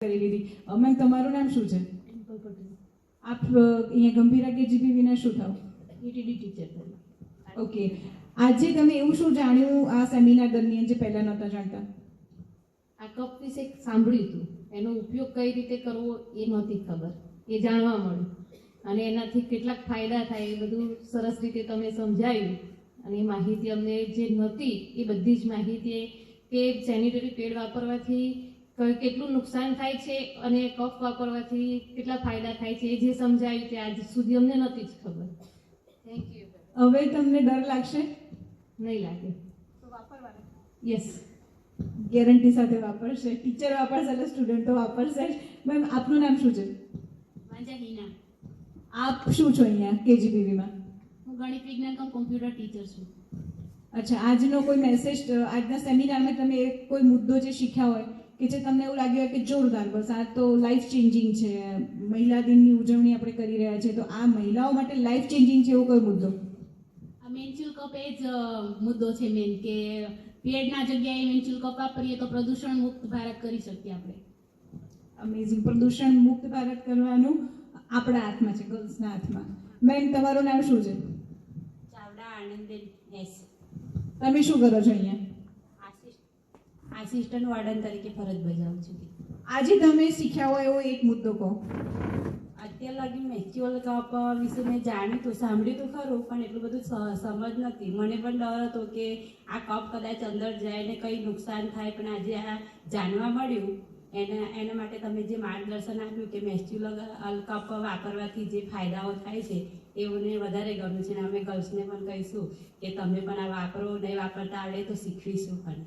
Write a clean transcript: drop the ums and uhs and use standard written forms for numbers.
કરી લીધી. મેમ તમારું નામ શું છે? આપ અહીંયા ગંભીરા કેજીબીવીના શું થાવ? ETD teacher. ઓકે, આજે તમે એવું શું જાણ્યું આ સેમિનાર દરમિયાન જે પહેલા નહોતા જાણતા? આ કપ વિશે સાંભળ્યું હતું, એનો ઉપયોગ કઈ રીતે કરવો એ નહોતી ખબર, એ જાણવા મળ્યું અને એનાથી કેટલાક ફાયદા થાય એ બધું સરસ રીતે તમે સમજાવ્યું. અને એ માહિતી અમને જે નહોતી એ બધી જ માહિતી કે સેનિટરી પેડ વાપરવાથી કેટલું નુકસાન થાય છે અને કફ વાપરવાથી કેટલા ફાયદા થાય છે એ જે સમજાવ્યું તે આજ સુધી અમને નહોતી જ ખબર. Thank you. હવે તમને ડર લાગશે? નહીં લાગે. તો વાપરવાના? યસ, ગેરંટી સાથે વાપરશે. ટીચર વાપરશે એટલે સ્ટુડન્ટ તો વાપરશે જ. મેમ આપનું નામ શું છે? હિના. આપ શું છો અહીંયા કેજીબીવીમાં? હું ગણિત વિજ્ઞાન કમ કોમ્પ્યુટર ટીચર છું. અચ્છા, આજનો કોઈ મેસેજ, આજના સેમિનારમાં તમે કોઈ મુદ્દો જે શીખ્યા હોય કે જે તમને એવું લાગ્યું હોય કે જોરદાર, બસ આ તો લાઈફ ચેન્જિંગ છે, મહિલા દિનની ઉજવણી આપણે કરી રહ્યા છીએ તો આ મહિલાઓ માટે લાઈફ ચેન્જિંગ છે એવો કોઈ મુદ્દો? આ મેન્સ્યુલ કપ એ જ મુદ્દો છે મેન, કે પેડના જગ્યાએ મેન્સ્યુલ કપ વાપરીએ તો પ્રદૂષણ મુક્ત ભારત કરી શકીએ આપણે. અમેઝિંગ. પ્રદૂષણ મુક્ત ભારત કરવાનું આપણા હાથમાં છે, ગર્લ્સના હાથમાં. મેમ તમારું નામ શું છે? ચાવડા આનંદબેન એસ. તમે શું કરો છો અહીંયા? આસિસ્ટન્ટ વાર્ડન તરીકે ફરજ બજાવું છું. આજે તમે શીખ્યા હોય એવો એક મુદ્દો કહો. અત્યાર લગી મેન્સ્યુઅલ કપ વિશે મેં જાણ્યું હતું, સાંભળ્યું તો ખરું, પણ એટલું બધું સમજ નથી. મને પણ ડર હતો કે આ કપ કદાચ અંદર જાય ને કંઈ નુકસાન થાય, પણ આજે આ જાણવા મળ્યું એના માટે તમે જે માર્ગદર્શન આપ્યું કે મેન્સ્યુઅલ કપ વાપરવાથી જે ફાયદાઓ થાય છે એઓને વધારે ગમ્યું છે. અને અમે ગર્લ્સને પણ કહીશું કે તમે પણ આ વાપરો, નહીં વાપરતા આવડે તો શીખવીશું પણ.